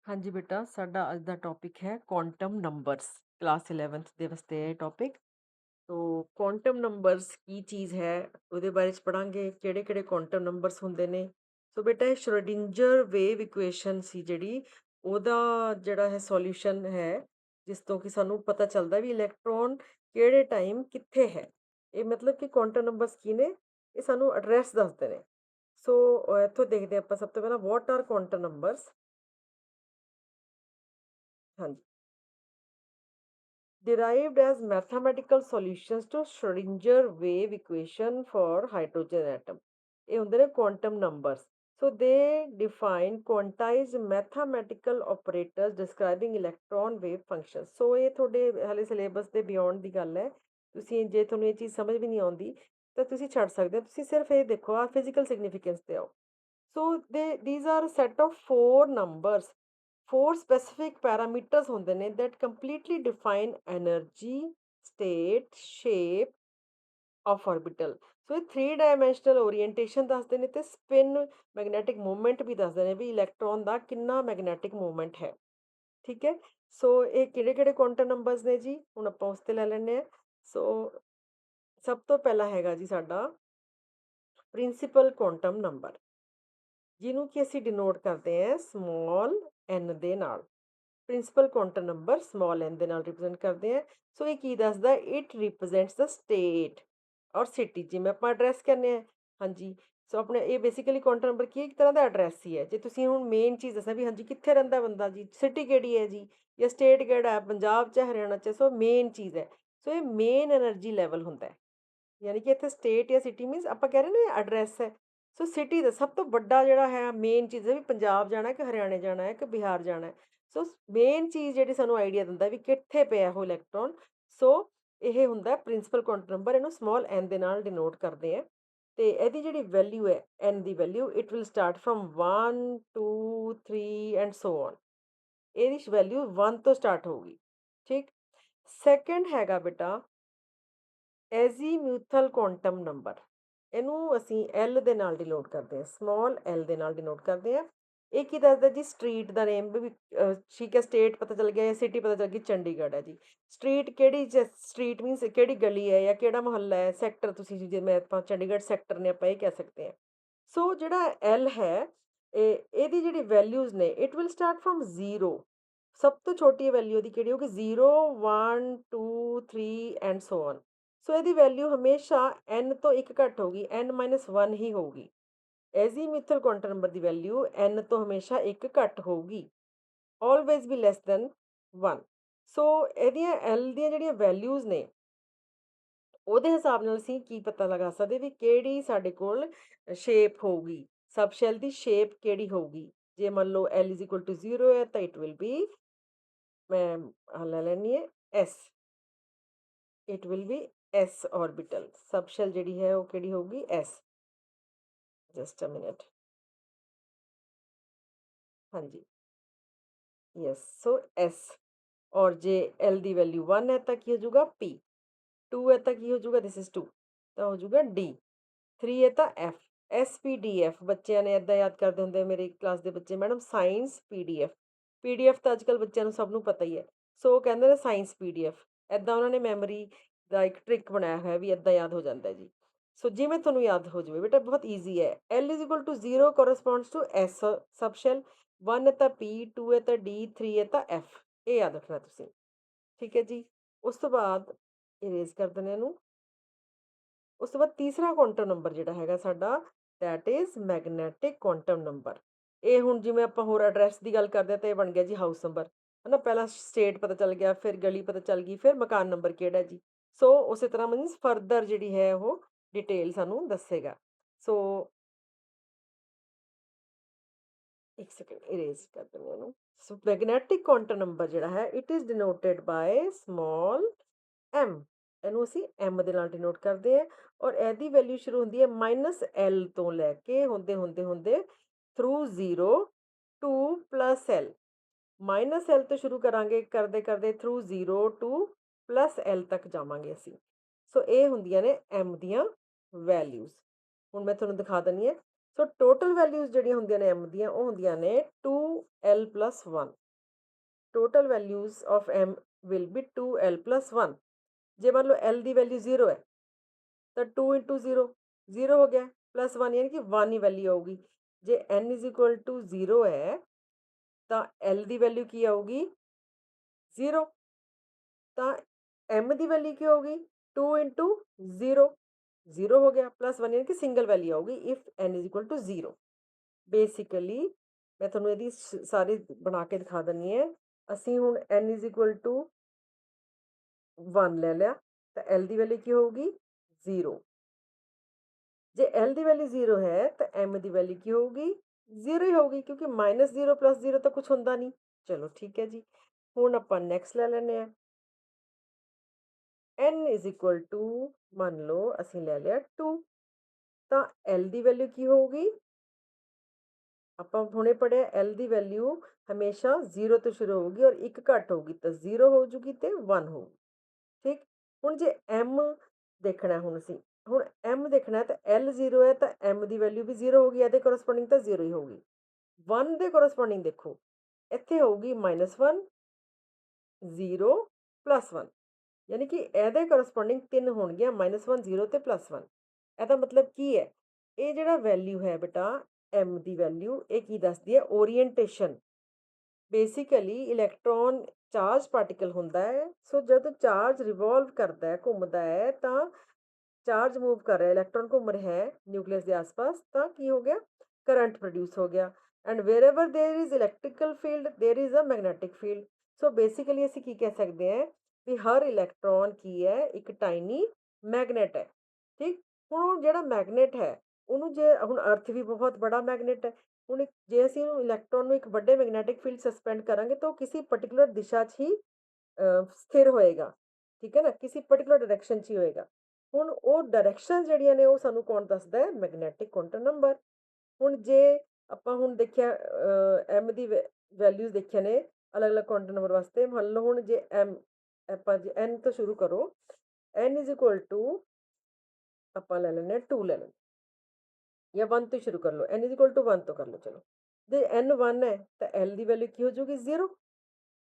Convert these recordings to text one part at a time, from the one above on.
हाँ जी बेटा, साडा अज दा टॉपिक है क्वांटम नंबर्स। क्लास 11th ਦੇ ਵਾਸਤੇ ਹੈ ਟੌਪਿਕ। ਤੋ ਕੁਆਂਟਮ ਨੰਬਰਸ ਕੀ ਚੀਜ਼ ਹੈ ਉਹਦੇ ਬਾਰੇ ਚ ਪੜਾਂਗੇ, ਕਿਹੜੇ ਕਿਹੜੇ ਕੁਆਂਟਮ ਨੰਬਰਸ ਹੁੰਦੇ ਨੇ। ਸੋ ਬੇਟਾ ਇਹ ਸ਼੍ਰੋਡਿੰਜਰ ਵੇਵ ਇਕੁਏਸ਼ਨ ਸੀ ਜਿਹੜੀ, ਉਹਦਾ ਜਿਹੜਾ ਹੈ ਸੋਲੂਸ਼ਨ ਹੈ, ਜਿਸ ਤੋਂ ਕਿ ਸਾਨੂੰ ਪਤਾ ਚੱਲਦਾ ਵੀ ਇਲੈਕਟ੍ਰੋਨ ਕਿਹੜੇ ਟਾਈਮ ਕਿੱਥੇ ਹੈ। ਇਹ ਮਤਲਬ ਕਿ ਕੁਆਂਟਮ ਨੰਬਰਸ ਕੀ ਨੇ, ਇਹ ਸਾਨੂੰ ਐਡਰੈਸ ਦੱਸਦੇ ਨੇ। ਸੋ ਇੱਥੋਂ ਦੇਖਦੇ ਆਪਾਂ ਸਭ ਤੋਂ ਪਹਿਲਾਂ ਵਾਟ ਆਰ ਕੁਆਂਟਮ ਨੰਬਰਸ। ਹਾਂਜੀ, derived as mathematical solutions to Schrodinger wave equation for hydrogen atom. ਇਹ ਹੁੰਦੇ ਨੇ quantum numbers. So they define quantized mathematical operators describing electron wave functions. So ਇਹ ਤੁਹਾਡੇ ਹਾਲੇ ਸਿਲੇਬਸ ਦੇ ਬਿਯੋਂਡ ਦੀ ਗੱਲ ਹੈ। ਤੁਸੀਂ ਜੇ ਤੁਹਾਨੂੰ ਇਹ ਚੀਜ਼ ਸਮਝ ਵੀ ਨਹੀਂ ਆਉਂਦੀ ਤਾਂ ਤੁਸੀਂ ਛੱਡ ਸਕਦੇ ਹੋ, ਤੁਸੀਂ ਸਿਰਫ ਇਹ ਦੇਖੋ ਆ ਫਿਜ਼ੀਕਲ ਸਿਗਨੀਫੀਕੈਂਸ ਤੇ ਆਓ। So these are a set of four numbers, four specific parameters ਹੁੰਦੇ ਨੇ that completely define energy, state, shape of orbital. So ਇਹ 3 dimensional orientation ਦੱਸਦੇ ਨੇ ਤੇ spin magnetic moment ਵੀ ਦੱਸਦੇ ਨੇ ਵੀ ਇਲੈਕਟ੍ਰੋਨ ਦਾ ਕਿੰਨਾ ਮੈਗਨੈਟਿਕ ਮੂਵਮੈਂਟ ਹੈ। ਠੀਕ ਹੈ, ਸੋ ਇਹ ਕਿਹੜੇ ਕਿਹੜੇ ਕੁਆਂਟਮ ਨੰਬਰਸ ਨੇ ਜੀ, ਹੁਣ ਆਪਾਂ ਉਸ ਤੇ ਲੈ ਲੈਂਦੇ ਹਾਂ। ਸੋ ਸਭ ਤੋਂ ਪਹਿਲਾ ਹੈਗਾ ਜੀ ਸਾਡਾ ਪ੍ਰਿੰਸੀਪਲ ਕੁਆਂਟਮ ਨੰਬਰ, ਜਿਹਨੂੰ ਕਿ ਅਸੀਂ ਡਿਨੋਟ ਕਰਦੇ ਹਾਂ ਸਮॉल n ਦੇ ਨਾਲ। ਪ੍ਰਿੰਸੀਪਲ ਕੁਆਂਟਮ ਨੰਬਰ ਸਮॉल n ਦੇ ਨਾਲ ਰਿਪਰੈਜ਼ੈਂਟ ਕਰਦੇ ਹਾਂ। ਸੋ ਇਹ ਕੀ ਦੱਸਦਾ, ਇਟ ਰਿਪਰੈਜ਼ੈਂਟਸ ਦਾ ਸਟੇਟ ਔਰ ਸਿਟੀ, ਜਿਵੇਂ ਆਪਾਂ ਐਡਰੈਸ ਕਹਿੰਦੇ ਹਾਂ। ਹਾਂਜੀ, ਸੋ ਆਪਣੇ ਇਹ ਬੇਸਿਕਲੀ ਕੁਆਂਟਮ ਨੰਬਰ ਕੀ ਇੱਕ ਤਰ੍ਹਾਂ ਦਾ ਐਡਰੈਸ ਹੀ ਹੈ। ਜੇ ਤੁਸੀਂ ਹੁਣ ਮੇਨ ਚੀਜ਼ ਦੱਸਾਂ ਵੀ ਹਾਂਜੀ ਕਿੱਥੇ ਰਹਿੰਦਾ ਬੰਦਾ ਜੀ, ਸਿਟੀ ਕਿਹੜੀ ਹੈ ਜੀ, ਜਾਂ ਸਟੇਟ ਕਿਹੜਾ ਹੈ, ਪੰਜਾਬ 'ਚ ਹਰਿਆਣਾ 'ਚ, ਸੋ ਮੇਨ ਚੀਜ਼ ਹੈ। ਸੋ ਇਹ ਮੇਨ એનર્ਜੀ ਲੈਵਲ ਹੁੰਦਾ ਹੈ, ਯਾਨੀ ਕਿ ਇੱਥੇ ਸਟੇਟ ਜਾਂ ਸਿਟੀ ਮੀਨਸ ਆਪਾਂ ਕਹਿ ਰਹੇ ਨਾ ਐਡਰੈਸ ਹੈ। ਸੋ ਸਿਟੀ ਦਾ ਸਭ ਤੋਂ ਵੱਡਾ ਜਿਹੜਾ ਹੈ ਮੇਨ ਚੀਜ਼ ਹੈ ਵੀ ਪੰਜਾਬ ਜਾਣਾ ਕਿ ਹਰਿਆਣੇ ਜਾਣਾ ਹੈ ਕਿ ਬਿਹਾਰ ਜਾਣਾ ਹੈ। ਸੋ ਮੇਨ ਚੀਜ਼ ਜਿਹੜੀ ਸਾਨੂੰ ਆਈਡੀਆ ਦਿੰਦਾ ਵੀ ਕਿੱਥੇ ਪਿਆ ਉਹ ਇਲੈਕਟ੍ਰੋਨ। ਸੋ ਇਹ ਹੁੰਦਾ ਪ੍ਰਿੰਸੀਪਲ ਕੁਆਂਟਮ ਨੰਬਰ, ਇਹਨੂੰ ਸਮॉल n ਦੇ ਨਾਲ ਡਿਨੋਟ ਕਰਦੇ ਆ। ਤੇ ਇਹਦੀ ਜਿਹੜੀ ਵੈਲਿਊ ਹੈ n ਦੀ value, it will start from 1 2 3 and so on. ਇਹਦੀ ਵੈਲਿਊ 1 ਤੋਂ ਸਟਾਰਟ ਹੋਊਗੀ। ਠੀਕ, ਸੈਕਿੰਡ ਹੈਗਾ ਬੇਟਾ ਐਜ਼ੀਮਿਊਥਲ ਕੁਆਂਟਮ ਨੰਬਰ। ਇਹਨੂੰ ਅਸੀਂ ਐਲ ਦੇ ਨਾਲ ਡਿਨੋਟ ਕਰਦੇ ਹਾਂ, ਸਮॉल l ਦੇ ਨਾਲ ਡਿਨੋਟ ਕਰਦੇ ਹਾਂ। ਇਹ ਕੀ ਦੱਸਦਾ ਜੀ, ਸਟਰੀਟ ਦਾ ਨੇਮ ਵੀ ਠੀਕ ਹੈ, ਸਟੇਟ ਪਤਾ ਚੱਲ ਗਿਆ ਜਾਂ ਸਿਟੀ ਪਤਾ ਚੱਲ ਗਈ, ਚੰਡੀਗੜ੍ਹ ਹੈ ਜੀ। ਸਟਰੀਟ ਕਿਹੜੀ, ਸਟਰੀਟ ਮੀਨਸ ਕਿਹੜੀ ਗਲੀ ਹੈ ਜਾਂ ਕਿਹੜਾ ਮੁਹੱਲਾ ਹੈ, ਸੈਕਟਰ ਤੁਸੀਂ ਜਿਵੇਂ ਆਪਾਂ ਚੰਡੀਗੜ੍ਹ ਸੈਕਟਰ ਨੇ ਆਪਾਂ ਇਹ ਕਹਿ ਸਕਦੇ ਹਾਂ। ਸੋ ਜਿਹੜਾ ਐਲ ਹੈ, ਇਹਦੀ ਜਿਹੜੀ ਵੈਲਿਊਜ਼ ਨੇ, ਇਟ ਵਿਲ ਸਟਾਰਟ ਫਰੋਮ 0। ਸਭ ਤੋਂ ਛੋਟੀ ਵੈਲਿਊ ਦੀ ਕਿਹੜੀ ਹੋਊਗੀ, 0 1 2 3 ਐਂਡ ਸੋ ਔਨ। ਸੋ ਇਹਦੀ ਵੈਲਿਊ ਹਮੇਸ਼ਾ n ਤੋਂ ਇੱਕ ਘੱਟ ਹੋਊਗੀ, n-1 ਹੀ ਹੋਊਗੀ। ਐਜ਼ੀਮਿਊਥਲ ਕੁਆਂਟਮ ਨੰਬਰ ਦੀ ਵੈਲਿਊ n ਤੋਂ ਹਮੇਸ਼ਾ ਇੱਕ ਘੱਟ ਹੋਊਗੀ, ਆਲਵੇਜ਼ ਵੀ ਲੈਸ ਦੈਨ 1। ਸੋ ਇਹਦੀਆਂ l ਦੀਆਂ ਜਿਹੜੀਆਂ ਵੈਲਿਊਜ਼ ਨੇ, ਉਹਦੇ ਹਿਸਾਬ ਨਾਲ ਅਸੀਂ ਕੀ ਪਤਾ ਲਗਾ ਸਕਦੇ ਵੀ ਕਿਹੜੀ ਸਾਡੇ ਕੋਲ ਸ਼ੇਪ ਹੋਊਗੀ, ਸਬ ਸ਼ੈਲ ਦੀ ਸ਼ੇਪ ਕਿਹੜੀ ਹੋਊਗੀ। ਜੇ ਮੰਨ ਲਓ l ਇਜ਼ ਇਕੁਅਲ ਟੂ 0 ਹੈ ਤਾਂ ਇਟ ਵਿਲ ਬੀ, ਮੈਂ ਲੈ ਲੈਣੀ ਹੈ s, it will be s orbital। Sub shell ਜਿਹੜੀ ਹੈ ਉਹ ਕਿਹੜੀ ਹੋਊਗੀ, s। ਜਸਟ ਅ ਮਿਨਟ, ਹਾਂਜੀ, ਯੈਸ। ਸੋ s, ਔਰ ਜੇ l ਦੀ ਵੈਲਿਊ 1 ਹੈ ਤਾਂ ਕੀ ਹੋ ਜਾਊਗਾ p, 2 ਹੈ ਤਾਂ ਕੀ ਹੋ ਜਾਊਗਾ, ਦਿਸ ਇਜ਼ 2, ਤਾਂ ਹੋ ਜਾਊਗਾ d, 3 ਹੈ ਤਾਂ f। SPDF ਬੱਚਿਆਂ ਨੇ ਇੱਦਾਂ ਯਾਦ ਕਰਦੇ ਹੁੰਦੇ ਮੇਰੇ ਕਲਾਸ ਦੇ ਬੱਚੇ, ਮੈਡਮ ਸਾਇੰਸ PDF ਤਾਂ ਅੱਜ ਕੱਲ੍ਹ ਬੱਚਿਆਂ ਨੂੰ ਸਭ ਨੂੰ ਪਤਾ ਹੀ ਹੈ। ਸੋ ਉਹ ਕਹਿੰਦੇ ਨੇ ਸਾਇੰਸ PDF, ਇੱਦਾਂ ਉਹਨਾਂ ਨੇ ਮੈਮਰੀ ਦਾ ਇੱਕ ਟ੍ਰਿਕ ਬਣਾਇਆ ਹੋਇਆ ਵੀ ਇੱਦਾਂ ਯਾਦ ਹੋ ਜਾਂਦਾ ਜੀ। ਸੋ ਜਿਵੇਂ ਤੁਹਾਨੂੰ ਯਾਦ ਹੋ ਜਾਵੇ ਬੇਟਾ, ਬਹੁਤ ਈਜ਼ੀ ਹੈ। l is equal to 0 corresponds to s sub shell, 1 ਹੈ ਤਾਂ p, 2 ਹੈ ਤਾਂ d, 3 ਹੈ ਤਾਂ f। ਇਹ ਯਾਦ ਰੱਖਣਾ ਤੁਸੀਂ, ਠੀਕ ਹੈ ਜੀ। ਉਸ ਤੋਂ ਬਾਅਦ ਇਰੇਜ਼ ਕਰ ਦਿੰਦੇ ਇਹਨੂੰ। ਉਸ ਤੋਂ ਬਾਅਦ ਤੀਸਰਾ ਕੁਆਂਟਮ ਨੰਬਰ ਜਿਹੜਾ ਹੈਗਾ ਸਾਡਾ, that is magnetic quantum number. ਇਹ ਹੁਣ ਜਿਵੇਂ ਆਪਾਂ ਹੋਰ ਐਡਰੈਸ ਦੀ ਗੱਲ ਕਰਦੇ ਹਾਂ ਤਾਂ ਇਹ ਬਣ ਗਿਆ ਜੀ ਹਾਊਸ ਨੰਬਰ, ਹੈ ਨਾ। ਪਹਿਲਾਂ ਸਟੇਟ ਪਤਾ ਚੱਲ ਗਿਆ, ਫਿਰ ਗਲੀ ਪਤਾ ਚੱਲ ਗਈ, ਫਿਰ ਮਕਾਨ ਨੰਬਰ ਕਿਹੜਾ ਜੀ। ਸੋ ਉਸੇ ਤਰ੍ਹਾਂ ਮੀਨਸ ਫਰਦਰ ਜਿਹੜੀ ਹੈ ਉਹ ਡਿਟੇਲ ਸਾਨੂੰ ਦੱਸੇਗਾ। ਸੋ ਇੱਕ ਸੈਕਿੰਡ ਇਰੇਜ਼ ਕਰ ਦਿੰਦੇ ਉਹਨੂੰ। ਸੋ ਮੈਗਨੈਟਿਕ ਕੁਆਂਟਮ ਨੰਬਰ ਜਿਹੜਾ ਹੈ, ਇਟ ਇਜ਼ ਡਿਨੋਟਡ ਬਾਏ ਸਮॉल m। ਇਹਨੂੰ ਅਸੀਂ m ਦੇ ਨਾਲ ਡਿਨੋਟ ਕਰਦੇ ਹਾਂ, ਔਰ ਇਹਦੀ ਵੈਲਿਊ ਸ਼ੁਰੂ ਹੁੰਦੀ ਹੈ -l ਤੋਂ ਲੈ ਕੇ ਹੁੰਦੇ ਹੁੰਦੇ ਹੁੰਦੇ through 0 two plus l। -l ਤੋਂ ਸ਼ੁਰੂ ਕਰਾਂਗੇ, ਕਰਦੇ ਕਰਦੇ ਥਰੂ 0 ਟੂ ਪਲੱਸ l ਤੱਕ ਜਾਵਾਂਗੇ ਅਸੀਂ। ਸੋ ਇਹ ਹੁੰਦੀਆਂ ਨੇ m ਦੀਆਂ ਵੈਲਿਊਜ਼। ਹੁਣ ਮੈਂ ਤੁਹਾਨੂੰ ਦਿਖਾ ਦਿੰਦੀ ਹਾਂ ਸੋ ਟੋਟਲ ਵੈਲਿਊਜ਼ ਜਿਹੜੀਆਂ ਹੁੰਦੀਆਂ ਨੇ m ਦੀਆਂ ਉਹ ਹੁੰਦੀਆਂ ਨੇ 2l+1। Total values of m will be 2l+1। ਜੇ ਮੰਨ ਲਓ l ਦੀ ਵੈਲਿਊ 0 ਹੈ ਤਾਂ 2 × 0 0 ਹੋ ਗਿਆ, +1 ਯਾਨੀ ਕਿ 1 ਹੀ ਵੈਲਿਊ ਆਊਗੀ। ਜੇ n = 0 ਹੈ ਤਾਂ l ਦੀ ਵੈਲਿਊ ਕੀ ਆਊਗੀ 0, ਤਾਂ m ਦੀ ਵੈਲਿਊ ਕੀ ਹੋਊਗੀ 2 × 0 0 ਹੋ ਗਿਆ, +1 ਯਾਨੀ ਕਿ ਸਿੰਗਲ ਵੈਲਿਊ ਆਊਗੀ ਇਫ n = 0। ਬੇਸਿਕਲੀ ਮੈਂ ਤੁਹਾਨੂੰ ਇਹਦੀ ਸਾਰੀ ਬਣਾ ਕੇ ਦਿਖਾ ਦਿੰਦੀ ਹਾਂ। ਅਸੀਂ ਹੁਣ n = 1 ਲੈ ਲਿਆ ਤਾਂ l ਦੀ ਵੈਲਿਊ ਕੀ ਹੋਊਗੀ 0। ਜੇ l ਦੀ ਵੈਲਿਊ 0 ਹੈ ਤਾਂ m ਦੀ ਵੈਲਿਊ ਕੀ ਹੋਊਗੀ 0 ਹੀ ਹੋਊਗੀ, ਕਿਉਂਕਿ -0 + 0 ਤਾਂ ਕੁਛ ਹੁੰਦਾ ਨਹੀਂ। ਚਲੋ ਠੀਕ ਹੈ ਜੀ, ਹੁਣ ਆਪਾਂ ਨੈਕਸਟ ਲੈ ਲੈਂਦੇ ਹਾਂ। n = ਮੰਨ ਲਓ ਅਸੀਂ ਲੈ ਲਿਆ 2, ਤਾਂ l ਦੀ ਵੈਲਿਊ ਕੀ ਹੋਊਗੀ, ਆਪਾਂ ਹੁਣੇ ਪੜ੍ਹਿਆ l ਦੀ ਵੈਲਿਊ ਹਮੇਸ਼ਾ 0 ਤੋਂ ਸ਼ੁਰੂ ਹੋਊਗੀ ਔਰ 1 ਘੱਟ ਹੋਊਗੀ ਤਾਂ 0 ਹੋ ਜੂਗੀ ਤੇ 1 ਹੋਊਗੀ। ਠੀਕ, ਹੁਣ ਜੇ m ਦੇਖਣਾ, ਹੁਣ ਅਸੀਂ ਹੁਣ m ਦੇਖਣਾ ਤਾਂ l 0 ਹੈ ਤਾਂ m ਦੀ ਵੈਲਿਊ ਵੀ 0 ਹੋਊਗੀ, ਇਹਦੇ ਕੋਰਸਪੋਂਡਿੰਗ ਤਾਂ 0 ਹੀ ਹੋਊਗੀ। 1 ਦੇ ਕੋਰਸਪੋਂਡਿੰਗ ਦੇਖੋ ਇੱਥੇ ਹੋਊਗੀ -1 0 +1, ਯਾਨੀ ਕਿ ਇਹਦੇ ਕੋਰਸਪੋਂਡਿੰਗ 3 ਹੋਣਗੀਆਂ -1 0 ਤੇ +1। ਇਹਦਾ ਮਤਲਬ ਕੀ ਹੈ, ਇਹ ਜਿਹੜਾ ਵੈਲਿਊ ਹੈ ਬੇਟਾ m ਦੀ ਵੈਲਿਊ ਇਹ ਕੀ ਦੱਸਦੀ ਹੈ orientation. Basically electron charge particle ਹੁੰਦਾ ਹੈ। ਸੋ ਜਦੋਂ ਚਾਰਜ ਰਿਵੋਲਵ ਕਰਦਾ ਹੈ, ਘੁੰਮਦਾ ਹੈ, ਤਾਂ ਚਾਰਜ मूव कर रहा है, इलेक्ट्रॉन घूम रहा है न्यूक्लियस के आसपास, तो की हो गया करंट प्रोड्यूस हो गया। And wherever there is electrical field there is a magnetic field. So basically ਅਸੀਂ ਕੀ ਕਹਿ ਸਕਦੇ ਹਾਂ ਵੀ ਹਰ ਇਲੈਕਟ੍ਰੋਨ ਕੀ ਹੈ ਇੱਕ ਟਾਈਨੀ ਮੈਗਨੇਟ ਹੈ। ਠੀਕ, ਹੁਣ ਉਹ ਜਿਹੜਾ ਮੈਗਨੇਟ ਹੈ ਉਹਨੂੰ ਜੇ ਹੁਣ ਅਰਥ ਵੀ ਬਹੁਤ ਬੜਾ ਮੈਗਨੇਟ ਹੈ, ਹੁਣ ਜੇ ਅਸੀਂ ਉਹਨੂੰ ਇਲੈਕਟ੍ਰੋਨ ਨੂੰ ਇੱਕ ਵੱਡੇ ਮੈਗਨੈਟਿਕ ਫੀਲਡ ਸਸਪੈਂਡ ਕਰਾਂਗੇ ਤਾਂ ਉਹ ਕਿਸੇ ਪਰਟੀਕੂਲਰ ਦਿਸ਼ਾ 'ਚ ਹੀ ਸਥਿਰ ਹੋਏਗਾ। ਠੀਕ ਹੈ ਨਾ, ਕਿਸੇ ਪਰਟੀਕੂਲਰ ਡਾਇਰੈਕਸ਼ਨ 'ਚ ਹੀ ਹੋਏਗਾ। ਹੁਣ ਉਹ ਡਾਇਰੈਕਸ਼ਨ ਜਿਹੜੀਆਂ ਨੇ ਉਹ ਸਾਨੂੰ ਕੌਣ ਦੱਸਦਾ ਹੈ ਮੈਗਨੈਟਿਕ ਕੁਆਂਟਮ ਨੰਬਰ। ਹੁਣ ਜੇ ਆਪਾਂ ਹੁਣ ਦੇਖਿਆ m ਦੀ ਵੈਲਿਊਜ਼ ਦੇਖਿਆ ਨੇ ਅਲੱਗ ਅਲੱਗ ਕੁਆਂਟਮ ਨੰਬਰ ਵਾਸਤੇ, ਮੰਨ ਲਓ ਹੁਣ ਜੇ m ਆਪਾਂ ਜੇ n ਤੋਂ ਸ਼ੁਰੂ ਕਰੋ, n = ਆਪਾਂ ਲੈ ਲੈਂਦੇ ਹਾਂ 2 ਲੈ ਲੈਂਦੇ ਜਾਂ 1 ਤੋਂ ਸ਼ੁਰੂ ਕਰ ਲਓ, n = 1 ਤੋਂ ਕਰ ਲਓ। ਚਲੋ ਜੇ n 1 ਹੈ ਤਾਂ l ਦੀ ਵੈਲਿਊ ਕੀ ਹੋ ਜਾਊਗੀ 0।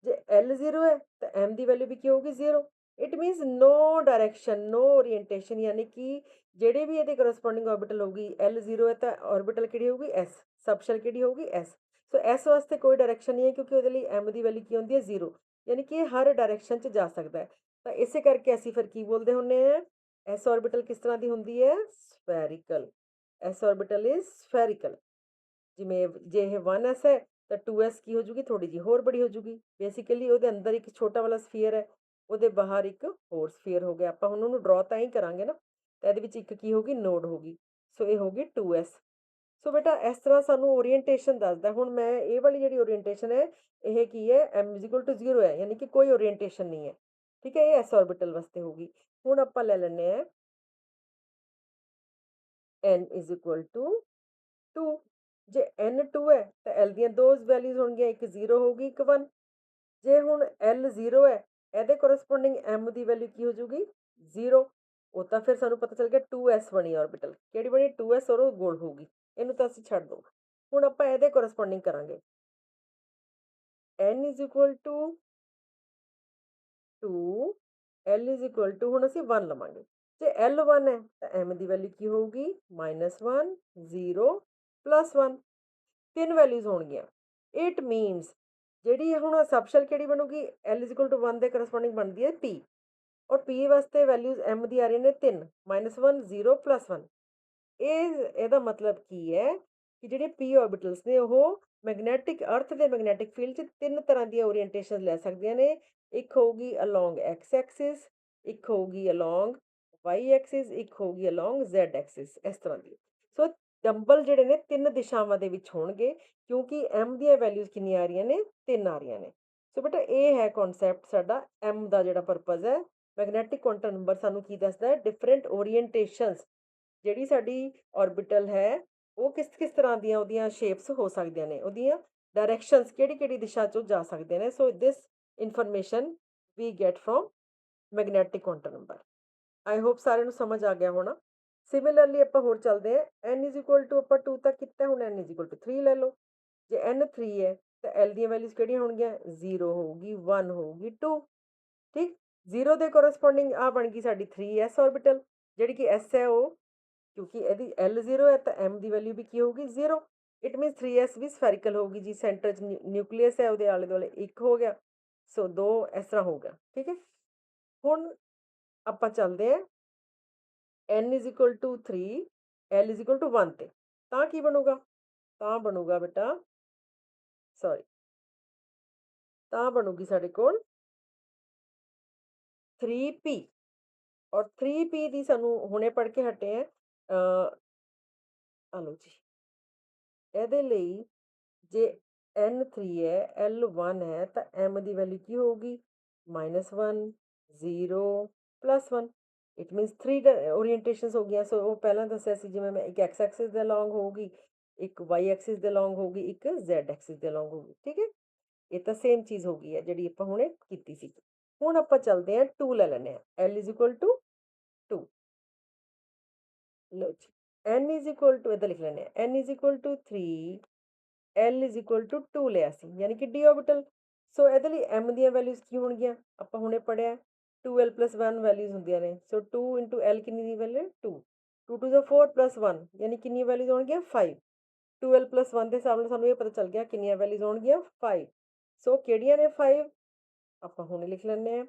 ਜੇ l 0 ਹੈ ਤਾਂ m ਦੀ ਵੈਲਿਊ ਵੀ ਕੀ ਹੋਊਗੀ 0। It means no direction, no orientation, ਯਾਨੀ ਕਿ ਜਿਹੜੇ ਵੀ ਇਹਦੇ ਕਰਸਪੋਂਡਿੰਗ ਆਰਬਿਟਲ ਹੋਊਗੀ l 0 ਹੈ ਤਾਂ ਆਰਬਿਟਲ ਕਿਹੜੀ ਹੋਊਗੀ s, ਸਬਸ਼ੈਲ ਕਿਹੜੀ ਹੋਊਗੀ s। ਸੋ s ਵਾਸਤੇ ਕੋਈ ਡਾਇਰੈਕਸ਼ਨ ਨਹੀਂ ਹੈ ਕਿਉਂਕਿ ਉਹਦੇ ਲਈ m ਦੀ ਵੈਲਿਊ ਕੀ ਹੁੰਦੀ ਹੈ 0, ਯਾਨੀ ਕਿ ਇਹ ਹਰ ਡਾਇਰੈਕਸ਼ਨ 'ਚ ਜਾ ਸਕਦਾ ਹੈ। ਤਾਂ ਇਸੇ ਕਰਕੇ ਅਸੀਂ ਫਿਰ ਕੀ ਬੋਲਦੇ ਹੁੰਦੇ ਹਾਂ, s ਆਰਬਿਟਲ ਕਿਸ ਤਰ੍ਹਾਂ ਦੀ ਹੁੰਦੀ ਹੈ spherical. s orbital is spherical. ਜਿਵੇਂ ਜੇ ਇਹ 1s ਹੈ ਤਾਂ 2s ਕੀ ਹੋ ਜੂਗੀ ਥੋੜੀ ਜਿਹੀ ਹੋਰ ਬੜੀ ਹੋ ਜੂਗੀ। ਬੇਸਿਕਲੀ ਉਹਦੇ ਅੰਦਰ ਇੱਕ ਛੋਟਾ ਵਾਲਾ ਸਫੀਅਰ ਹੈ, ਉਹਦੇ ਬਾਹਰ ਇੱਕ ਹੋਰ ਸਫੀਅਰ ਹੋ ਗਿਆ। ਆਪਾਂ ਹੁਣ ਉਹਨੂੰ ਡਰਾ ਤਾਂ ਹੀ ਕਰਾਂਗੇ ਨਾ, ਤਾਂ ਇਹਦੇ ਵਿੱਚ ਇੱਕ ਕੀ ਹੋਗੀ ਨੋਡ ਹੋਗੀ। ਸੋ ਇਹ ਹੋਗੀ 2s। ਸੋ ਬੇਟਾ ਇਸ ਤਰ੍ਹਾਂ ਸਾਨੂੰ ਓਰੀਐਂਟੇਸ਼ਨ ਦੱਸਦਾ। ਹੁਣ ਮੈਂ ਇਹ ਵਾਲੀ ਜਿਹੜੀ ਓਰੀਐਂਟੇਸ਼ਨ ਹੈ ਇਹ ਕੀ ਹੈ m = 0 ਹੈ, ਯਾਨੀ ਕਿ ਕੋਈ ਓਰੀਐਂਟੇਸ਼ਨ ਨਹੀਂ ਹੈ। ਠੀਕ ਹੈ, ਇਹ s ਆਰਬਿਟਲ ਵਾਸਤੇ ਹੋਗੀ। ਹੁਣ ਆਪਾਂ ਲੈ ਲੈਂਦੇ ਹਾਂ n = 2। ਜੇ n 2 ਹੈ ਤਾਂ l ਦੀਆਂ ਦੋ ਵੈਲਿਊਜ਼ ਹੋਣਗੀਆਂ, ਇੱਕ 0 ਹੋਊਗੀ ਇੱਕ 1। ਜੇ ਹੁਣ l 0 ਹੈ ਇਹਦੇ ਕੋਰਸਪੋਂਡਿੰਗ m ਦੀ ਵੈਲਿਊ ਕੀ ਹੋ ਜੂਗੀ 0। ਉਹ ਤਾਂ ਫਿਰ ਸਾਨੂੰ ਪਤਾ ਚੱਲ ਗਿਆ 2s ਬਣੀ ਆਰਬਿਟਲ, ਕਿਹੜੀ ਬਣੀ 2s ਔਰ ਉਹ ਗੋਲ ਹੋਊਗੀ, ਇਹਨੂੰ ਤਾਂ ਅਸੀਂ ਛੱਡ ਦੋ। ਹੁਣ ਆਪਾਂ ਇਹਦੇ ਕੋਰਸਪੋਂਡਿੰਗ ਕਰਾਂਗੇ n = 2 l = ਹੁਣ ਅਸੀਂ 1 ਲਵਾਂਗੇ। ਜੇ l 1 ਹੈ ਤਾਂ m ਦੀ ਵੈਲਿਊ ਕੀ ਹੋਊਗੀ -1 0 +1, ਤਿੰਨ ਵੈਲਿਊਜ਼ ਹੋਣਗੀਆਂ। ਇਟ ਮੀਨਸ ਜਿਹੜੀ ਹੁਣ ਸਬਸ਼ੈਲ ਕਿਹੜੀ ਬਣੂਗੀ l = 1 ਦੇ ਕਰਸਪੋਂਡਿੰਗ ਬਣਦੀ ਹੈ p, ਔਰ p ਵਾਸਤੇ ਵੈਲਿਊਜ਼ m ਦੀ ਆ ਰਹੀਆਂ ਨੇ 3 -1 0 +1। ਇਹਦਾ ਮਤਲਬ ਕੀ ਹੈ ਕਿ ਜਿਹੜੇ p ਆਰਬਿਟਲਸ ਨੇ ਉਹ ਮੈਗਨੈਟਿਕ ਅਰਥ ਦੇ ਮੈਗਨੈਟਿਕ ਫੀਲਡ 'ਚ ਤਿੰਨ ਤਰ੍ਹਾਂ ਦੀਆਂ ਓਰੀਐਂਟੇਸ਼ਨ ਲੈ ਸਕਦੀਆਂ ਨੇ। ਇੱਕ ਹੋਊਗੀ ਅਲੋਂਗ x ਐਕਸਿਸ, ਇੱਕ ਹੋਊਗੀ ਅਲੋਂਗ y ਐਕਸਿਸ, ਇੱਕ ਹੋਊਗੀ ਅਲੋਂਗ z ਐਕਸਿਸ, ਇਸ ਤਰ੍ਹਾਂ ਦੀ। ਸੋ ਡੰਬਲ ਜਿਹੜੇ ਨੇ ਤਿੰਨ ਦਿਸ਼ਾਵਾਂ ਦੇ ਵਿੱਚ ਹੋਣਗੇ ਕਿਉਂਕਿ m ਦੀਆਂ ਵੈਲਿਊਜ਼ ਕਿੰਨੀਆਂ ਆ ਰਹੀਆਂ ਨੇ 3 ਆ ਰਹੀਆਂ ਨੇ। ਸੋ ਬੇਟਾ ਇਹ ਹੈ ਕਨਸੈਪਟ ਸਾਡਾ m ਦਾ ਜਿਹੜਾ ਪਰਪਸ ਹੈ। ਮੈਗਨੈਟਿਕ ਕੁਆਂਟਮ ਨੰਬਰ ਸਾਨੂੰ ਕੀ ਦੱਸਦਾ ਹੈ ਡਿਫਰੈਂਟ ਓਰੀਐਂਟੇਸ਼ਨਸ, ਜਿਹੜੀ ਸਾਡੀ ਆਰਬਿਟਲ ਹੈ ਉਹ ਕਿਸ ਕਿਸ ਤਰ੍ਹਾਂ ਦੀਆਂ ਉਹਦੀਆਂ ਸ਼ੇਪਸ ਹੋ ਸਕਦੀਆਂ ਨੇ, ਉਹਦੀਆਂ ਡਾਇਰੈਕਸ਼ਨਸ ਕਿਹੜੀ ਕਿਹੜੀ ਦਿਸ਼ਾ 'ਚੋਂ ਜਾ ਸਕਦੇ ਨੇ। So this information we get from magnetic quantum number. I hope ਸਾਰਿਆਂ ਨੂੰ ਸਮਝ ਆ ਗਿਆ ਹੋਣਾ। सिमिलरली ਆਪਾਂ ਹੋਰ ਚੱਲਦੇ ਹਾਂ n ਇਜ਼ ਇਕੁਅਲ ਟੂ ਆਪਾਂ 2 ਤੱਕ ਕੀਤਾ ਹੁਣ n ਇਜ਼ ਇਕੁਅਲ ਟੂ 3 ਲੈ ਲਓ ਜੇ n 3 ਹੈ ਤਾਂ l ਦੀਆਂ ਵੈਲਿਊਜ਼ ਕਿਹੜੀਆਂ ਹੋਣਗੀਆਂ 0 ਹੋਊਗੀ 1 ਹੋਊਗੀ 2 ਠੀਕ 0 ਦੇ ਕੋਰਸਪੋਂਡਿੰਗ ਆ ਬਣ ਗਈ ਸਾਡੀ 3s ਆਰਬਿਟਲ ਜਿਹੜੀ ਕਿ s ਹੈ ਉਹ ਕਿਉਂਕਿ ਇਹਦੀ l 0 ਹੈ ਤਾਂ m ਦੀ ਵੈਲਿਊ ਵੀ ਕੀ ਹੋਊਗੀ 0 ਇਟ ਮੀਨਸ 3s ਵੀ ਸਫੈਰੀਕਲ ਹੋਊਗੀ ਜੀ ਸੈਂਟਰ 'ਚ ਨਿਊਕਲੀਅਸ ਹੈ ਉਹਦੇ ਆਲੇ ਦੁਆਲੇ 1 ਹੋ ਗਿਆ ਸੋ 2 ਇਸ ਤਰ੍ਹਾਂ ਹੋ ਗਿਆ ਠੀਕ ਹੈ ਹੁਣ ਆਪਾਂ ਚੱਲਦੇ ਹਾਂ n is equal to 3 l is equal to 1 ਤੇ ਤਾਂ ਕੀ ਬਣੂਗਾ ਤਾਂ ਬਣੂਗਾ ਬੇਟਾ ਸੌਰੀ ਤਾਂ ਬਣੂਗੀ ਸਾਡੇ ਕੋਲ 3p ਔਰ 3p ਦੀ ਸਾਨੂੰ ਹੁਣੇ ਪੜ੍ਹ ਕੇ ਹਟੇ ਆ ਆ ਲਓ ਜੀ ਇਹਦੇ ਲਈ ਜੇ n 3 ਹੈ l 1 ਹੈ ਤਾਂ m ਦੀ ਵੈਲਿਊ ਕੀ ਹੋਊਗੀ -1 0 +1 ਇਟ ਮੀਨਸ 3 ਓਰੀਐਂਟੇਸ਼ਨਸ ਹੋ ਗਈਆਂ ਸੋ ਉਹ ਪਹਿਲਾਂ ਦੱਸਿਆ ਸੀ ਜਿਵੇਂ ਮੈਂ ਇੱਕ x ਐਕਸਿਸ ਦੇ ਅਲੋਂਗ ਹੋਊਗੀ ਇੱਕ y ਐਕਸਿਸ ਦੇ ਅਲੋਂਗ ਹੋਊਗੀ ਇੱਕ z ਐਕਸਿਸ ਦੇ ਅਲੋਂਗ ਹੋਊਗੀ ਠੀਕ ਹੈ ਇਹ ਤਾਂ ਸੇਮ ਚੀਜ਼ ਹੋ ਗਈ ਹੈ ਜਿਹੜੀ ਆਪਾਂ ਹੁਣੇ ਕੀਤੀ ਸੀ ਹੁਣ ਆਪਾਂ ਚੱਲਦੇ ਹਾਂ 2 ਲੈ ਲੈਂਦੇ ਹਾਂ l is equal to 2 ਲਓ ਜੀ n is equal to ਇੱਦਾਂ ਲਿਖ ਲੈਂਦੇ ਹਾਂ n is equal to 3 l is equal to 2 ਲਿਆ ਸੀ ਯਾਨੀ ਕਿ d orbital ਸੋ ਇਹਦੇ ਲਈ m ਦੀਆਂ ਵੈਲਿਊਜ਼ ਕੀ ਹੋਣਗੀਆਂ ਆਪਾਂ ਹੁਣੇ ਪੜਿਆ 2l + 1 ਵੈਲਿਊਜ਼ ਹੁੰਦੀਆਂ ਨੇ ਸੋ 2 l ਕਿੰਨੀ ਦੀ ਵੈਲਿਊ 2 2 to the 4 + 1 ਯਾਨੀ ਕਿੰਨੀ ਵੈਲਿਊਜ਼ ਹੋਣਗੀਆਂ 5 2l + 1 ਦੇ ਹਿਸਾਬ ਨਾਲ ਸਾਨੂੰ ਇਹ ਪਤਾ ਚੱਲ ਗਿਆ ਕਿੰਨੀਆਂ ਵੈਲਿਊਜ਼ ਹੋਣਗੀਆਂ 5 ਸੋ ਕਿਹੜੀਆਂ ਨੇ 5 ਆਪਾਂ ਹੁਣੇ ਲਿਖ ਲੈਂਦੇ ਹਾਂ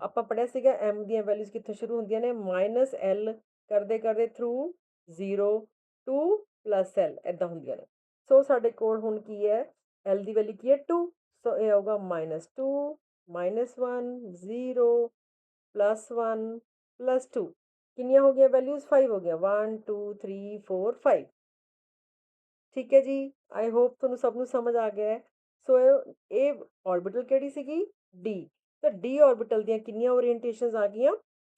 ਆਪਾਂ ਪੜਿਆ ਸੀਗਾ m ਦੀਆਂ ਵੈਲਿਊਜ਼ ਕਿੱਥੋਂ ਸ਼ੁਰੂ ਹੁੰਦੀਆਂ ਨੇ -l ਕਰਦੇ ਕਰਦੇ ਥਰੂ 0 2 + l ਇੱਦਾਂ ਹੁੰਦੀਆਂ ਨੇ ਸੋ ਸਾਡੇ ਕੋਲ ਹੁਣ ਕੀ ਹੈ l ਦੀ ਵੈਲਿਊ ਕੀ ਹੈ 2 ਸੋ ਇਹ ਆਊਗਾ -2 -1 0 +1 +2 ਕਿੰਨੀਆਂ ਹੋ ਗਈਆਂ ਵੈਲਿਊਜ਼ 5 ਹੋ ਗਈਆਂ 1 2 3 4 5 ਠੀਕ ਹੈ ਜੀ ਆਈ ਹੋਪ ਤੁਹਾਨੂੰ ਸਭ ਨੂੰ ਸਮਝ ਆ ਗਿਆ ਹੈ ਸੋ ਇਹ ਆਰਬਿਟਲ ਕਿਹੜੀ ਸੀਗੀ ਡੀ ਤਾਂ ਡੀ ਆਰਬਿਟਲ ਦੀਆਂ ਕਿੰਨੀਆਂ ਓਰੀਐਂਟੇਸ਼ਨਸ ਆ ਗਈਆਂ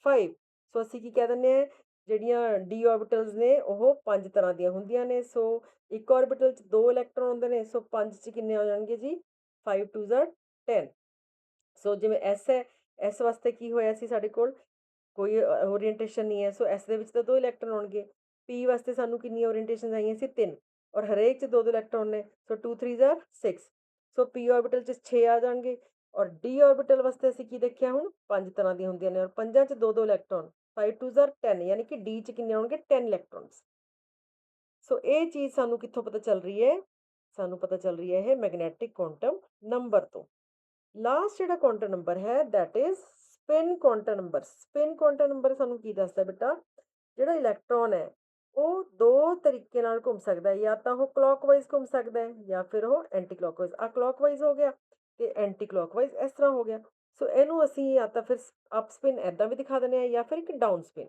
5 ਸੋ ਅਸੀਂ ਕੀ ਕਹਿ ਦਿੰਦੇ ਹਾਂ ਜਿਹੜੀਆਂ ਡੀ ਆਰਬਿਟਲਸ ਨੇ ਉਹ 5 ਤਰ੍ਹਾਂ ਦੀਆਂ ਹੁੰਦੀਆਂ ਨੇ ਸੋ ਇੱਕ ਆਰਬਿਟਲ 'ਚ 2 ਇਲੈਕਟ੍ਰੋਨ ਹੁੰਦੇ ਨੇ ਸੋ 5 'ਚ ਕਿੰਨੇ ਹੋ ਜਾਣਗੇ ਜੀ 5 2 10 ਸੋ ਜਿਵੇਂ ਐਸ ਹੈ ਐਸ ਵਾਸਤੇ ਕੀ ਹੋਇਆ ਸੀ ਸਾਡੇ ਕੋਲ ਕੋਈ ਓਰੀਐਂਟੇਸ਼ਨ ਨਹੀਂ ਹੈ ਸੋ ਐਸ ਦੇ ਵਿੱਚ ਤਾਂ 2 ਇਲੈਕਟ੍ਰੋਨ ਹੋਣਗੇ ਪੀ ਵਾਸਤੇ ਸਾਨੂੰ ਕਿੰਨੀਆਂ ਓਰੀਐਂਟੇਸ਼ਨਸ ਆਈਆਂ ਸੀ 3 ਔਰ ਹਰੇਕ 'ਚ 2 ਇਲੈਕਟ੍ਰੋਨ ਨੇ ਸੋ 2 3 6 ਸੋ ਪੀ ਆਰਬਿਟਲ 'ਚ 6 ਆ ਜਾਣਗੇ ਔਰ ਡੀ ਆਰਬਿਟਲ ਵਾਸਤੇ ਅਸੀਂ ਕੀ ਦੇਖਿਆ ਹੁਣ 5 ਤਰ੍ਹਾਂ ਦੀਆਂ ਹੁੰਦੀਆਂ ਨੇ ਔਰ ਪੰਜਾਂ 'ਚ 2 ਇਲੈਕਟ੍ਰੋਨ 5 2 10 ਯਾਨੀ ਕਿ ਡੀ 'ਚ ਕਿੰਨੇ ਹੋਣਗੇ 10 ਇਲੈਕਟ੍ਰੋਨਸ ਸੋ ਇਹ ਚੀਜ਼ ਸਾਨੂੰ ਕਿੱਥੋਂ ਪਤਾ ਚੱਲ ਰਹੀ ਹੈ ਸਾਨੂੰ ਪਤਾ ਚੱਲ ਰਹੀ ਹੈ ਇਹ ਮੈਗਨੈਟਿਕ ਕੁਆਂਟਮ ਨੰਬਰ ਤੋਂ ਲਾਸਟ ਜਿਹੜਾ ਕੁਆਂਟਮ ਨੰਬਰ ਹੈ that is spin quantum number spin quantum number ਸਾਨੂੰ ਕੀ ਦੱਸਦਾ ਬੇਟਾ ਜਿਹੜਾ ਇਲੈਕਟ੍ਰੋਨ ਹੈ ਉਹ ਦੋ ਤਰੀਕੇ ਨਾਲ ਘੁੰਮ ਸਕਦਾ ਹੈ ਜਾਂ ਤਾਂ ਉਹ ਕਲੌਕਵਾਈਜ਼ ਘੁੰਮ ਸਕਦਾ ਹੈ ਜਾਂ ਫਿਰ ਉਹ ਐਂਟੀ ਕਲੌਕਵਾਈਜ਼ ਆ ਕਲੌਕਵਾਈਜ਼ ਹੋ ਗਿਆ ਤੇ ਐਂਟੀ ਕਲੌਕਵਾਈਜ਼ ਇਸ ਤਰ੍ਹਾਂ ਹੋ ਗਿਆ ਸੋ ਇਹਨੂੰ ਅਸੀਂ ਜਾਂ ਤਾਂ ਫਿਰ ਅਪ ਸਪਿਨ ਐਦਾਂ ਵੀ ਦਿਖਾ ਦਿੰਦੇ ਹਾਂ ਜਾਂ ਫਿਰ ਇੱਕ ਡਾਊਨ ਸਪਿਨ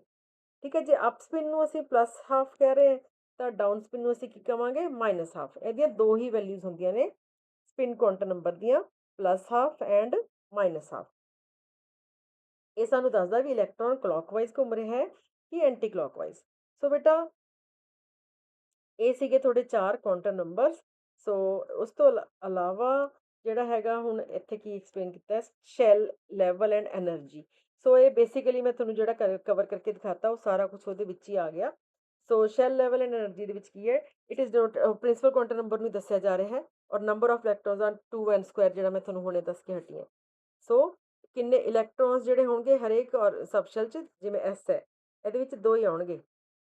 ਠੀਕ ਹੈ ਜੇ ਅਪ ਸਪਿਨ ਨੂੰ ਅਸੀਂ +½ ਕਹਿ ਰਹੇ ਹਾਂ ਤਾਂ ਡਾਊਨ ਸਪਿਨ ਨੂੰ ਅਸੀਂ ਕੀ ਕਵਾਂਗੇ -½ ਇਹਦੀਆਂ ਦੋ ਹੀ ਵੈਲਿਊਜ਼ ਹੁੰਦੀਆਂ ਨੇ ਸਪਿਨ ਕੁਆਂਟਮ ਨੰਬਰ ਦੀਆਂ +½ ਐਂਡ -½ ਇਹ ਸਾਨੂੰ ਦੱਸਦਾ ਵੀ ਇਲੈਕਟ੍ਰੋਨ ਕਲੌਕਵਾਈਜ਼ ਘੁੰਮ ਰਿਹਾ ਹੈ ਕਿ ਐਂਟੀ ਕਲੌਕਵਾਈਜ਼ ਸੋ ਬੇਟਾ ਇਹ ਸੀਗੇ ਤੁਹਾਡੇ 4 ਕੁਆਂਟਮ ਨੰਬਰਸ ਸੋ ਉਸ ਤੋਂ ਇਲਾਵਾ ਜਿਹੜਾ ਹੈਗਾ ਹੁਣ ਇੱਥੇ ਕੀ ਐਕਸਪਲੇਨ ਕੀਤਾ ਸ਼ੈਲ ਲੈਵਲ ਐਂਡ ਐਨਰਜੀ ਸੋ ਇਹ ਬੇਸਿਕਲੀ ਮੈਂ ਤੁਹਾਨੂੰ ਜਿਹੜਾ ਕਵਰ ਕਰਕੇ ਦਿਖਾਤਾ ਉਹ ਸਾਰਾ ਕੁਝ ਉਹਦੇ ਵਿੱਚ ਹੀ ਆ ਗਿਆ ਸੋ ਸ਼ੈਲ ਲੈਵਲ ਐਂਡ ਐਨਰਜੀ ਦੇ ਵਿੱਚ ਕੀ ਹੈ it is not principal quantum number ਨੂੰ ਦੱਸਿਆ ਜਾ ਰਿਹਾ ਹੈ ਔਰ number of electrons R 2n² ਜਿਹੜਾ ਮੈਂ ਤੁਹਾਨੂੰ ਹੁਣੇ ਦੱਸ ਕੇ ਹਟੀ ਹਾਂ ਸੋ ਕਿੰਨੇ ਇਲੈਕਟ੍ਰੋਨਸ ਜਿਹੜੇ ਹੋਣਗੇ ਹਰੇਕ ਔਰ ਸਬ ਸ਼ੈਲ 'ਚ ਜਿਵੇਂ ਐਸ ਹੈ ਇਹਦੇ ਵਿੱਚ 2 ਹੀ ਆਉਣਗੇ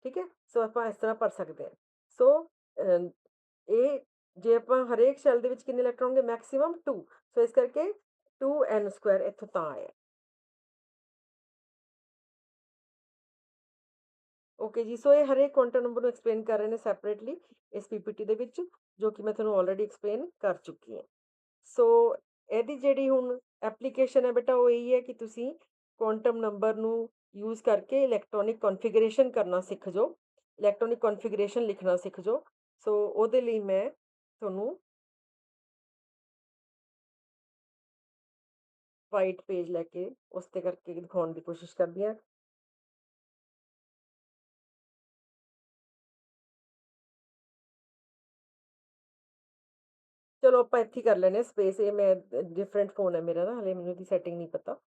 ਠੀਕ ਹੈ ਸੋ ਆਪਾਂ ਇਸ ਤਰ੍ਹਾਂ ਪੜ੍ਹ ਸਕਦੇ ਹਾਂ ਸੋ ਇਹ ਜੇ ਆਪਾਂ ਹਰੇਕ ਸ਼ੈਲ ਦੇ ਵਿੱਚ ਕਿੰਨੇ ਇਲੈਕਟ੍ਰੋਨ ਹੋਣਗੇ ਮੈਕਸਿਮਮ 2 ਸੋ ਇਸ ਕਰਕੇ 2n² ਇੱਥੋਂ ਤਾਂ ਆਇਆ ਓਕੇ ਜੀ ਸੋ ਇਹ ਹਰੇਕ ਕੁਆਂਟਮ ਨੰਬਰ ਨੂੰ ਐਕਸਪਲੇਨ ਕਰ ਰਹੇ ਨੇ ਸੈਪਰੇਟਲੀ ਇਸ ਪੀਪੀਟੀ ਦੇ ਵਿੱਚ ਜੋ ਕਿ ਮੈਂ ਤੁਹਾਨੂੰ ਆਲਰੇਡੀ ਐਕਸਪਲੇਨ ਕਰ ਚੁੱਕੀ ਹਾਂ ਸੋ ਇਹਦੀ ਜਿਹੜੀ ਹੁਣ ਐਪਲੀਕੇਸ਼ਨ ਹੈ ਬੇਟਾ ਉਹ ਇਹੀ ਹੈ ਕਿ ਤੁਸੀਂ ਕੁਆਂਟਮ ਨੰਬਰ ਨੂੰ ਯੂਜ਼ ਕਰਕੇ ਇਲੈਕਟ੍ਰੋਨਿਕ ਕਨਫੀਗਰੇਸ਼ਨ ਕਰਨਾ ਸਿੱਖ ਜਾਓ ਇਲੈਕਟ੍ਰੋਨਿਕ ਕਨਫੀਗਰੇਸ਼ਨ ਲਿਖਣਾ ਸਿੱਖ ਜਾਓ ਸੋ ਉਹਦੇ ਲਈ ਮੈਂ ਤੁਹਾਨੂੰ ਵਾਈਟ ਪੇਜ ਲੈ ਕੇ ਉਸ 'ਤੇ ਕਰਕੇ ਦਿਖਾਉਣ ਦੀ ਕੋਸ਼ਿਸ਼ ਕਰਦੀ ਹਾਂ ਚਲੋ ਆਪਾਂ ਇੱਥੇ ਹੀ ਕਰ ਲੈਂਦੇ ਹਾਂ ਸਪੇਸ ਇਹ ਮੈਂ ਡਿਫਰੈਂਟ ਫੋਨ ਹੈ ਮੇਰਾ ਨਾ ਹਲੇ ਮੈਨੂੰ ਇਹਦੀ ਸੈਟਿੰਗ ਨਹੀਂ ਪਤਾ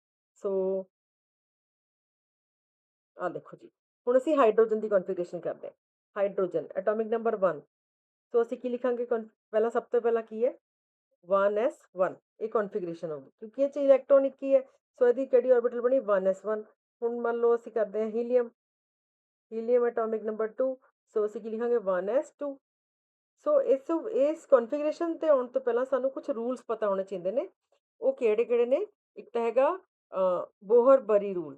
ਸੋ ਆ ਦੇਖੋ ਜੀ ਹੁਣ ਅਸੀਂ ਹਾਈਡਰੋਜਨ ਦੀ ਕਨਫੀਗਰੇਸ਼ਨ ਕਰਦੇ ਹਾਂ। ਹਾਈਡਰੋਜਨ ਐਟੋਮਿਕ ਨੰਬਰ 1, ਸੋ ਅਸੀਂ ਕੀ ਲਿਖਾਂਗੇ? ਪਹਿਲਾਂ ਸਭ ਤੋਂ ਪਹਿਲਾਂ ਕੀ ਹੈ? 1s1, ਇਹ ਕਨਫੀਗਰੇਸ਼ਨ ਹੋਊਗੀ ਕਿਉਂਕਿ ਇਹ 'ਚ ਇਲੈਕਟ੍ਰੋਨ ਇੱਕ ਹੀ ਹੈ। ਸੋ ਇਹਦੀ ਕਿਹੜੀ ਆਰਬਿਟਲ ਬਣੀ? 1s1। ਹੁਣ ਮੰਨ ਲਓ ਅਸੀਂ ਕਰਦੇ ਹਾਂ ਹੀਲੀਅਮ, ਹੀਲੀਅਮ ਐਟੋਮਿਕ ਨੰਬਰ 2, ਸੋ ਅਸੀਂ ਕੀ ਲਿਖਾਂਗੇ? 1s2। ਸੋ ਇਸ ਕਨਫੀਗਰੇਸ਼ਨ ਤੇ ਆਉਣ ਤੋਂ ਪਹਿਲਾਂ ਸਾਨੂੰ ਕੁਝ ਰੂਲਸ ਪਤਾ ਹੋਣੇ ਚਾਹੀਦੇ ਨੇ। ਉਹ ਕਿਹੜੇ ਕਿਹੜੇ ਨੇ? ਇੱਕ ਤਾਂ ਹੈਗਾ ਬੋਹਰ ਬਰੀ ਰੂਲ।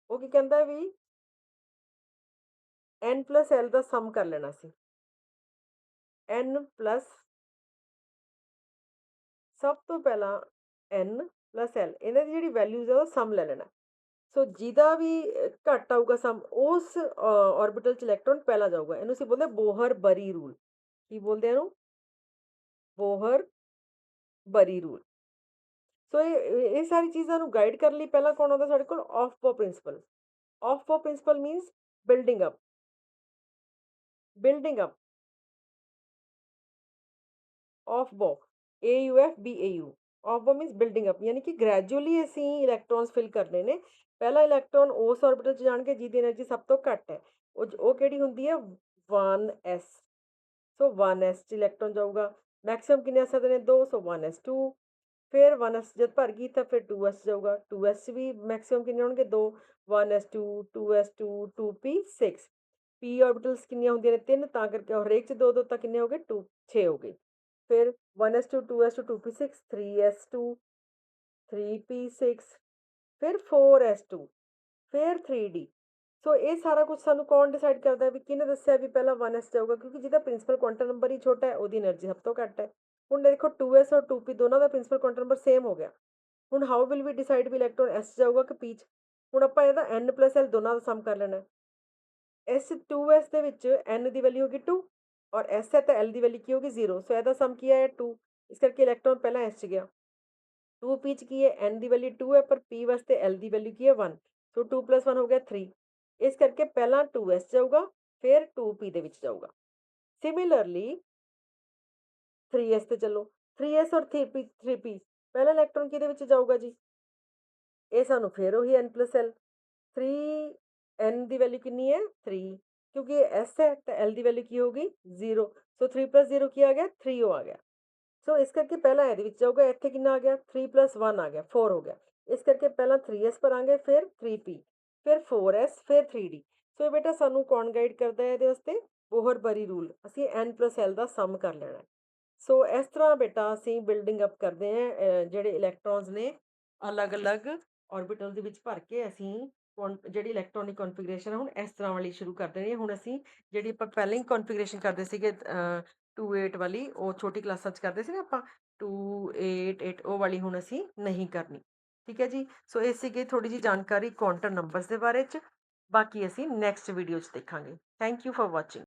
ਉਹ ਕੀ ਕਹਿੰਦਾ ਵੀ n+l ਦਾ ਸਮ ਕਰ ਲੈਣਾ ਸੀ। n ਪਲੱਸ, ਸਭ ਤੋਂ ਪਹਿਲਾਂ n+l, ਇਹਨਾਂ ਦੀ ਜਿਹੜੀ ਵੈਲਿਊਜ਼ ਆ ਉਹ ਸਮ ਲੈ ਲੈਣਾ। ਸੋ ਜਿਹਦਾ ਵੀ ਘੱਟ ਆਊਗਾ ਸਮ, ਉਸ ਆਰਬਿਟਲ 'ਚ ਇਲੈਕਟ੍ਰੋਨ ਪਹਿਲਾਂ ਜਾਊਗਾ। ਇਹਨੂੰ ਅਸੀਂ ਬੋਲਦੇ ਬੋਹਰ ਬਰੀ ਰੂਲ। ਕੀ ਬੋਲਦੇ ਆ ਇਹਨੂੰ? ਬੋਹਰ ਬਰੀ ਰੂਲ। ਸੋ ਇਹ ਸਾਰੀ ਚੀਜ਼ਾਂ ਨੂੰ ਗਾਈਡ ਕਰਨ ਲਈ ਪਹਿਲਾਂ ਕੌਣ ਆਉਂਦਾ ਸਾਡੇ ਕੋਲ? Aufbau principle. Aufbau principle means building up, building up. Aufbau, AUFBAU, Aufbau means building up, ਯਾਨੀ ਕਿ ਗ੍ਰੈਜੂਅਲੀ ਅਸੀਂ ਇਲੈਕਟ੍ਰੋਨਸ ਫਿਲ ਕਰਨੇ ਨੇ। ਪਹਿਲਾ ਇਲੈਕਟ੍ਰੋਨ ਉਸ ਆਰਬਿਟਲ 'ਚ ਜਾਣਗੇ ਜਿਹਦੀ એનર્ਜੀ ਸਭ ਤੋਂ ਘੱਟ ਹੈ। ਉਹ ਕਿਹੜੀ ਹੁੰਦੀ ਹੈ? 1s। ਸੋ 1s 'ਚ ਇਲੈਕਟ੍ਰੋਨ ਜਾਊਗਾ। ਮੈਕਸਿਮਮ ਕਿੰਨੇ ਆ ਸਕਦੇ ਨੇ? 2, ਸੋ 1s2। ਫਿਰ 1s ਜਦ ਭਰ ਗਈ ਤਾਂ ਫਿਰ 2s ਜਾਊਗਾ। 2s ਵੀ ਮੈਕਸਿਮਮ ਕਿੰਨੇ ਹੋਣਗੇ? 2, 1s2, 2s2, 2p6। p ਆਰਬਿਟਲਸ ਕਿੰਨੀਆਂ ਹੁੰਦੀਆਂ ਨੇ? 3, ਤਾਂ ਕਰਕੇ ਹਰੇਕ 'ਚ 2 2 ਤਾਂ ਕਿੰਨੇ ਹੋ ਗਏ? 2, 6 ਹੋ ਗਏ। ਫਿਰ 1s2, 2s2, 2p6, 3s2, 3p6, ਫਿਰ 4s2, ਫਿਰ 3d। ਸੋ ਇਹ ਸਾਰਾ ਕੁਝ ਸਾਨੂੰ ਕੌਣ ਡਿਸਾਈਡ ਕਰਦਾ? ਵੀ ਕਿਹਨੇ ਦੱਸਿਆ ਵੀ ਪਹਿਲਾਂ 1s ਜਾਊਗਾ? ਕਿਉਂਕਿ ਜਿਹਦਾ ਪ੍ਰਿੰਸੀਪਲ ਕੁਆਂਟਮ ਨੰਬਰ ਹੀ ਛੋਟਾ ਹੈ ਉਹਦੀ એનર્ਜੀ ਸਭ ਤੋਂ ਘੱਟ ਹੈ। ਹੁਣ ਦੇਖੋ 2s ਔਰ 2p ਦੋਨਾਂ ਦਾ ਪ੍ਰਿੰਸੀਪਲ ਕੁਆਂਟਮ ਨੰਬਰ ਸੇਮ ਹੋ ਗਿਆ। ਹੁਣ ਹਾਊ ਵਿਲ ਵੀ ਡਿਸਾਈਡ ਵੀ ਇਲੈਕਟ੍ਰੋਨ s ਜਾਊਗਾ ਕਿ p 'ਚ? ਹੁਣ ਆਪਾਂ ਇਹਦਾ n+l ਦੋਨਾਂ ਦਾ ਸਮ ਕਰ ਲੈਣਾ। ਇਸ 2s ਦੇ ਵਿੱਚ n ਦੀ ਵੈਲਿਊ ਹੋਗੀ 2 ਔਰ s ਹੈ ਤਾਂ l ਦੀ ਵੈਲਿਊ ਕੀ ਹੋਗੀ? 0। ਸੋ ਇਹਦਾ ਸਮ ਕੀ ਆਇਆ? 2। ਇਸ ਕਰਕੇ ਇਲੈਕਟ੍ਰੋਨ ਪਹਿਲਾਂ s 'ਚ ਗਿਆ। 2p 'ਚ ਕੀ ਹੈ? n ਦੀ ਵੈਲਿਊ 2 ਹੈ ਪਰ p ਵਾਸਤੇ l ਦੀ ਵੈਲਿਊ ਕੀ ਹੈ? 1। ਸੋ 2 + 1 ਹੋ ਗਿਆ 3। ਇਸ ਕਰਕੇ ਪਹਿਲਾਂ 2s ਜਾਊਗਾ, ਫਿਰ 2p ਦੇ ਵਿੱਚ ਜਾਊਗਾ। ਸਿਮਿਲਰਲੀ 3s ਤੇ ਚੱਲੋ, 3s ਔਰ 3p ਪਹਿਲਾ ਇਲੈਕਟ੍ਰੋਨ ਕਿਹਦੇ ਵਿੱਚ ਜਾਊਗਾ ਜੀ? ਇਹ ਸਾਨੂੰ ਫਿਰ ਉਹੀ n+l। 3n ਦੀ ਵੈਲਿਊ ਕਿੰਨੀ ਹੈ? 3। ਕਿਉਂਕਿ ਇਹ s ਹੈ ਤਾਂ l ਦੀ ਵੈਲਿਊ ਕੀ ਹੋਗੀ? 0। ਸੋ 3 + 0 ਕੀ ਆ ਗਿਆ? 3 ਉਹ ਆ ਗਿਆ। ਸੋ ਇਸ ਕਰਕੇ ਪਹਿਲਾਂ ਇਹਦੇ ਵਿੱਚ ਜਾਊਗਾ। ਇੱਥੇ ਕਿੰਨਾ ਆ ਗਿਆ? 3 + 1 ਆ ਗਿਆ, 4 ਹੋ ਗਿਆ। ਇਸ ਕਰਕੇ ਪਹਿਲਾਂ 3s ਭਰਾਂਗੇ, ਫਿਰ 3p, ਫਿਰ 4s, ਫਿਰ 3d। ਸੋ ਬੇਟਾ ਸਾਨੂੰ ਕੌਣ ਗਾਈਡ ਕਰਦਾ ਹੈ ਇਹਦੇ ਵਾਸਤੇ? ਬੋਹਰ ਬਰੀ ਰੂਲ। ਅਸੀਂ n+l ਦਾ ਸਮ ਕਰ ਲੈਣਾ। ਸੋ ਇਸ ਤਰ੍ਹਾਂ ਬੇਟਾ ਅਸੀਂ ਬਿਲਡਿੰਗ ਅਪ ਕਰਦੇ ਹਾਂ। ਜਿਹੜੇ ਇਲੈਕਟ੍ਰੋਨਸ ਨੇ ਅਲੱਗ-ਅਲੱਗ ਆਰਬਿਟਲ ਦੇ ਵਿੱਚ ਭਰ ਕੇ ਅਸੀਂ ਜਿਹੜੀ ਇਲੈਕਟ੍ਰੋਨਿਕ ਕਨਫੀਗਰੇਸ਼ਨ ਹੁਣ ਇਸ ਤਰ੍ਹਾਂ ਵਾਲੀ ਸ਼ੁਰੂ ਕਰ ਦੇਣੀ ਹੈ। ਹੁਣ ਅਸੀਂ ਜਿਹੜੀ ਆਪਾਂ ਪਹਿਲਾਂ ਹੀ ਕਨਫੀਗਰੇਸ਼ਨ ਕਰਦੇ ਸੀਗੇ 2 8 ਵਾਲੀ, ਉਹ ਛੋਟੀ ਕਲਾਸਾਂ 'ਚ ਕਰਦੇ ਸੀ ਨਾ ਆਪਾਂ, 2 8 8, ਉਹ ਵਾਲੀ ਹੁਣ ਅਸੀਂ ਨਹੀਂ ਕਰਨੀ। ਠੀਕ ਹੈ ਜੀ। ਸੋ ਇਹ ਸੀਗੀ ਥੋੜ੍ਹੀ ਜਿਹੀ ਜਾਣਕਾਰੀ ਕੁਆਂਟਮ ਨੰਬਰਸ ਦੇ ਬਾਰੇ 'ਚ। ਬਾਕੀ ਅਸੀਂ ਨੈਕਸਟ ਵੀਡੀਓ 'ਚ ਦੇਖਾਂਗੇ। Thank you for watching.